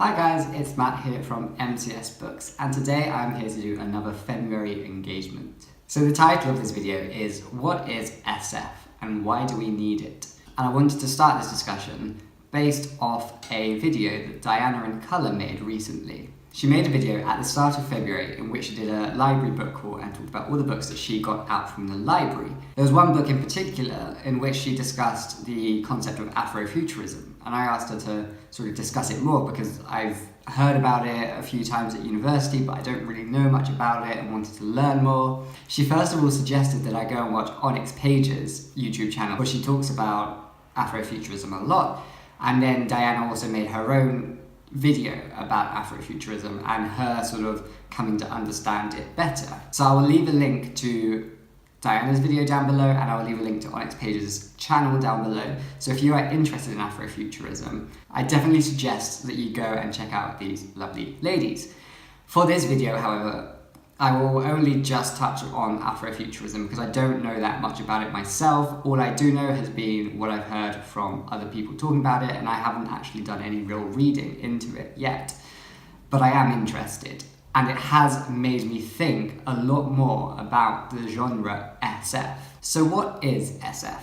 Hi guys, it's Matt here from MCS-books, and today I'm here to do another Femmeuary Engagement. So the title of this video is What is SF and why do we need it? And I wanted to start this discussion based off a video that Diana in Colour made recently. She made a video at the start of February in which she did a library book haul and talked about all the books that she got out from the library. There was one book in particular in which she discussed the concept of Afrofuturism, and I asked her to sort of discuss it more because I've heard about it a few times at university, but I don't really know much about it and wanted to learn more. She first of all suggested that I go and watch ONYX Pages YouTube channel, where she talks about Afrofuturism a lot, and then Diana also made her own video about Afrofuturism and her sort of coming to understand it better. So I will leave a link to Diana's video down below, and I will leave a link to ONYX Pages channel down below. So if you are interested in Afrofuturism, I definitely suggest that you go and check out these lovely ladies. For this video, however, I will only just touch on Afrofuturism because I don't know that much about it myself. All I do know has been what I've heard from other people talking about it, and I haven't actually done any real reading into it yet. But I am interested, and it has made me think a lot more about the genre SF. So what is SF?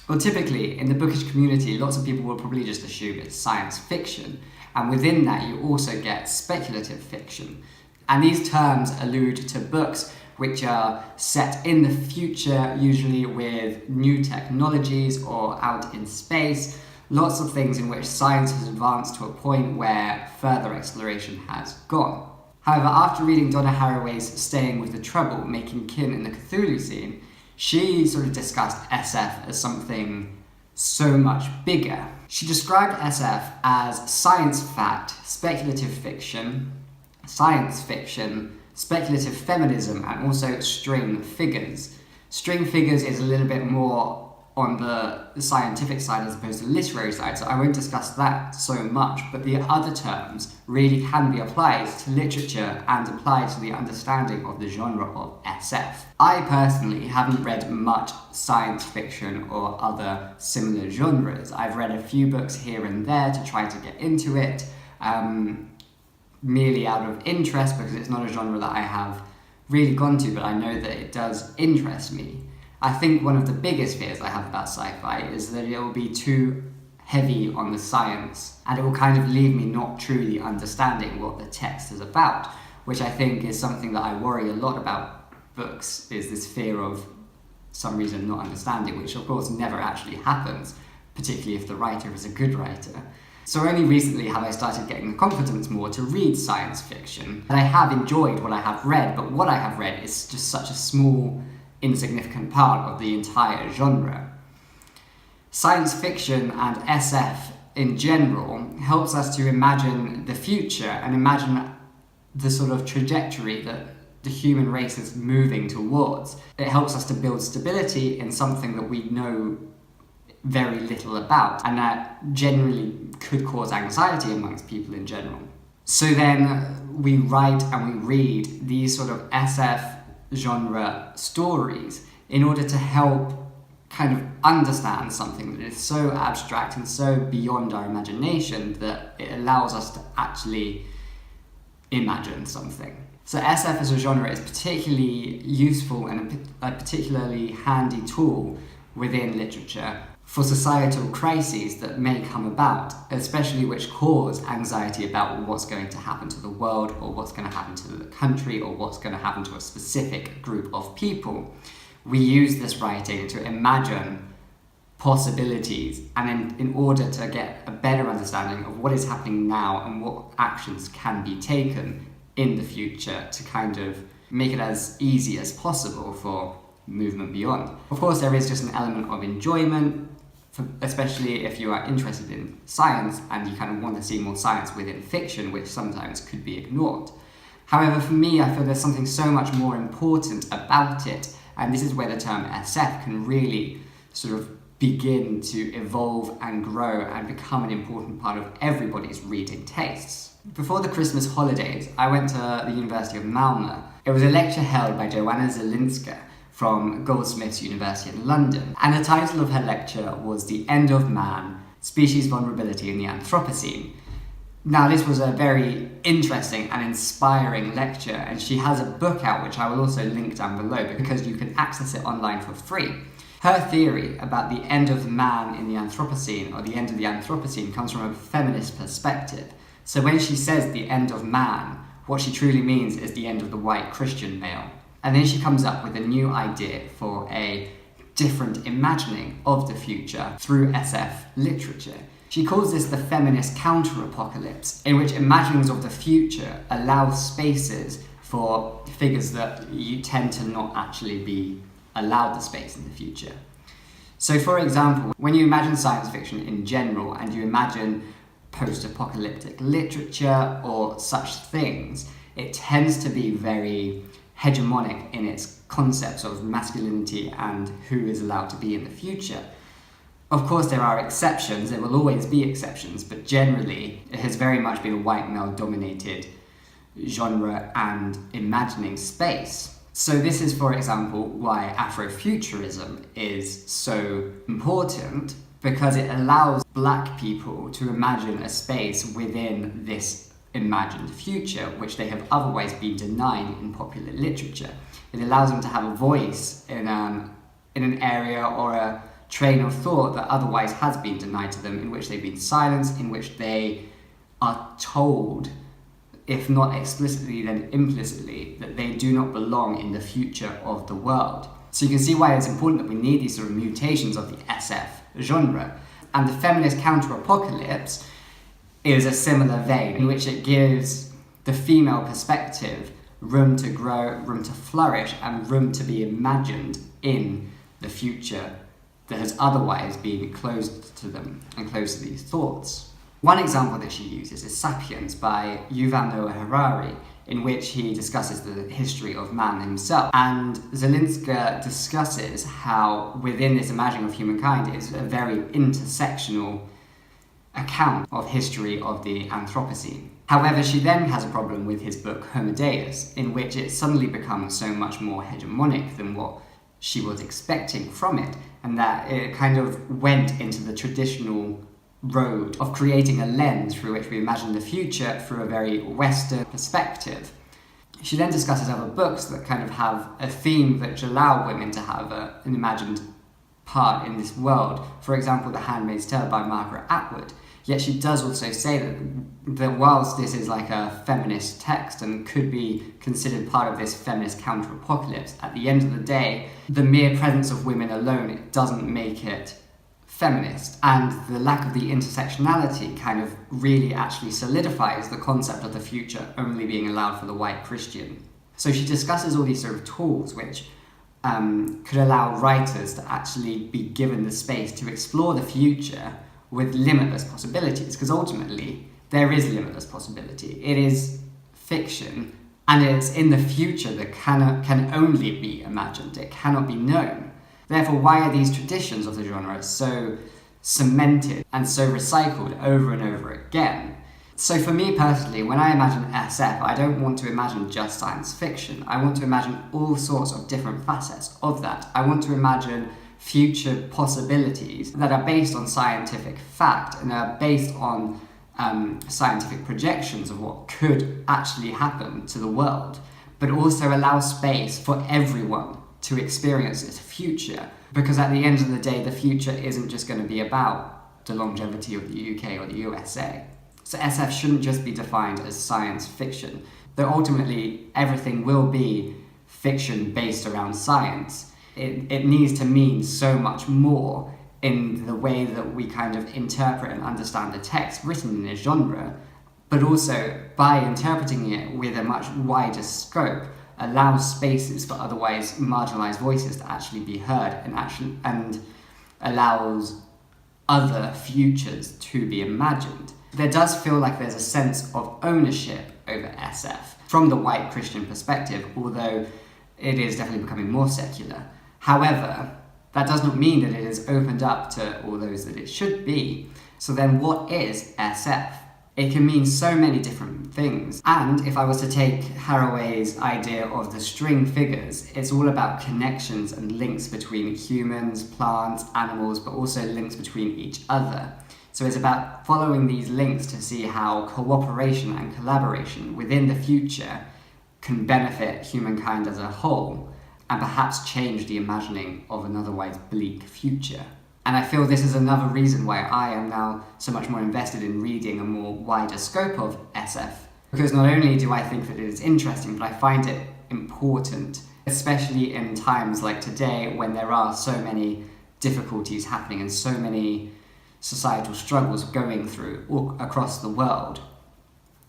Well, typically in the bookish community, lots of people will probably just assume it's science fiction, and within that you also get speculative fiction. And these terms allude to books which are set in the future, usually with new technologies or out in space, lots of things in which science has advanced to a point where further exploration has gone. However, after reading Donna Haraway's Staying with the Trouble, Making Kin in the Cthulhu Scene, she sort of discussed SF as something so much bigger. She described SF as science fact, speculative fiction, science fiction, speculative feminism, and also string figures. String figures is a little bit more on the scientific side as opposed to the literary side, so I won't discuss that so much, but the other terms really can be applied to literature and applied to the understanding of the genre of SF. I personally haven't read much science fiction or other similar genres. I've read a few books here and there to try to get into it, merely out of interest because it's not a genre that I have really gone to, but I know that it does interest me. I think one of the biggest fears I have about sci-fi is that it will be too heavy on the science and it will kind of leave me not truly understanding what the text is about, which I think is something that I worry a lot about books, is this fear of some reason not understanding, which of course never actually happens, particularly if the writer is a good writer. So only recently have I started getting the confidence more to read science fiction. And I have enjoyed what I have read, but what I have read is just such a small, insignificant part of the entire genre. Science fiction and SF in general helps us to imagine the future and imagine the sort of trajectory that the human race is moving towards. It helps us to build stability in something that we know very little about, and that generally could cause anxiety amongst people in general. So then we write and we read these sort of SF genre stories in order to help kind of understand something that is so abstract and so beyond our imagination that it allows us to actually imagine something. So SF as a genre is particularly useful and a particularly handy tool within literature for societal crises that may come about, especially which cause anxiety about what's going to happen to the world, or what's going to happen to the country, or what's going to happen to a specific group of people. We use this writing to imagine possibilities, and in order to get a better understanding of what is happening now and what actions can be taken in the future to kind of make it as easy as possible for movement beyond. Of course, there is just an element of enjoyment, especially if you are interested in science and you kind of want to see more science within fiction, which sometimes could be ignored. However, for me, I feel there's something so much more important about it, and this is where the term SF can really sort of begin to evolve and grow and become an important part of everybody's reading tastes. Before the Christmas holidays, I went to the University of Malmö. It was a lecture held by Joanna Zylinska from Goldsmiths University in London, and the title of her lecture was The End of Man, Species Vulnerability in the Anthropocene. Now, this was a very interesting and inspiring lecture, and she has a book out which I will also link down below because you can access it online for free. Her theory about the end of man in the Anthropocene, or the end of the Anthropocene, comes from a feminist perspective. So when she says the end of man, what she truly means is the end of the white Christian male. And then she comes up with a new idea for a different imagining of the future through SF literature. She calls this the feminist counter-apocalypse, in which imaginings of the future allow spaces for figures that you tend to not actually be allowed the space in the future. So for example, when you imagine science fiction in general and you imagine post-apocalyptic literature or such things, it tends to be very hegemonic in its concepts of masculinity and who is allowed to be in the future. Of course, there are exceptions, there will always be exceptions, but generally it has very much been a white male-dominated genre and imagining space. So this is, for example, why Afrofuturism is so important, because it allows black people to imagine a space within this imagined future, which they have otherwise been denied in popular literature. It allows them to have a voice in an area or a train of thought that otherwise has been denied to them, in which they've been silenced, in which they are told, if not explicitly then implicitly, that they do not belong in the future of the world. So you can see why it's important that we need these sort of mutations of the SF genre. And the feminist counter-apocalypse is a similar vein, in which it gives the female perspective room to grow, room to flourish, and room to be imagined in the future that has otherwise been closed to them and closed to these thoughts. One example that she uses is Sapiens by Yuval Harari, in which he discusses the history of man himself. And Zylinska discusses how within this imagining of humankind is a very intersectional account of history of the Anthropocene. However, she then has a problem with his book Homo Deus, in which it suddenly becomes so much more hegemonic than what she was expecting from it, and that it kind of went into the traditional road of creating a lens through which we imagine the future through a very Western perspective. She then discusses other books that kind of have a theme that allow women to have an imagined part in this world. For example, The Handmaid's Tale by Margaret Atwood. Yet she does also say that whilst this is like a feminist text and could be considered part of this feminist counter-apocalypse, at the end of the day, the mere presence of women alone, it doesn't make it feminist. And the lack of the intersectionality kind of really actually solidifies the concept of the future only being allowed for the white Christian. So she discusses all these sort of tools which could allow writers to actually be given the space to explore the future with limitless possibilities, because ultimately there is limitless possibility. It is fiction, and it's in the future that can only be imagined. It cannot be known. Therefore, why are these traditions of the genre so cemented and so recycled over and over again? So for me personally, when I imagine SF, I don't want to imagine just science fiction. I want to imagine all sorts of different facets of that. I want to imagine future possibilities that are based on scientific fact and are based on scientific projections of what could actually happen to the world, but also allow space for everyone to experience this future, because at the end of the day, the future isn't just going to be about the longevity of the UK or the USA. So SF shouldn't just be defined as science fiction, though ultimately everything will be fiction based around science. It needs to mean so much more in the way that we kind of interpret and understand the text written in a genre, but also by interpreting it with a much wider scope, allows spaces for otherwise marginalized voices to actually be heard and allows other futures to be imagined. There does feel like there's a sense of ownership over SF from the white Christian perspective, although it is definitely becoming more secular. However, that does not mean that it is opened up to all those that it should be. So then what is SF? It can mean so many different things. And if I was to take Haraway's idea of the string figures, it's all about connections and links between humans, plants, animals, but also links between each other. So it's about following these links to see how cooperation and collaboration within the future can benefit humankind as a whole and perhaps change the imagining of an otherwise bleak future. And I feel this is another reason why I am now so much more invested in reading a more wider scope of SF. Because not only do I think that it is interesting, but I find it important, especially in times like today when there are so many difficulties happening and so many societal struggles going through all across the world.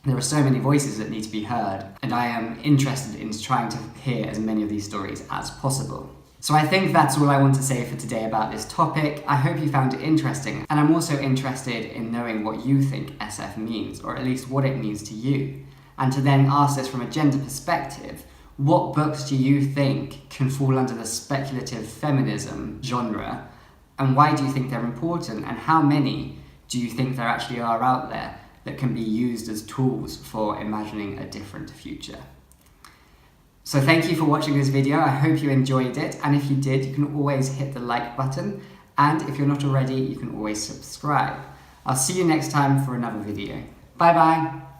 There are so many voices that need to be heard, and I am interested in trying to hear as many of these stories as possible. So I think that's all I want to say for today about this topic. I hope you found it interesting, and I'm also interested in knowing what you think SF means, or at least what it means to you. And to then ask this from a gender perspective, what books do you think can fall under the speculative feminism genre? And why do you think they're important? And how many do you think there actually are out there that can be used as tools for imagining a different future? So thank you for watching this video. I hope you enjoyed it. And if you did, you can always hit the like button. And if you're not already, you can always subscribe. I'll see you next time for another video. Bye bye.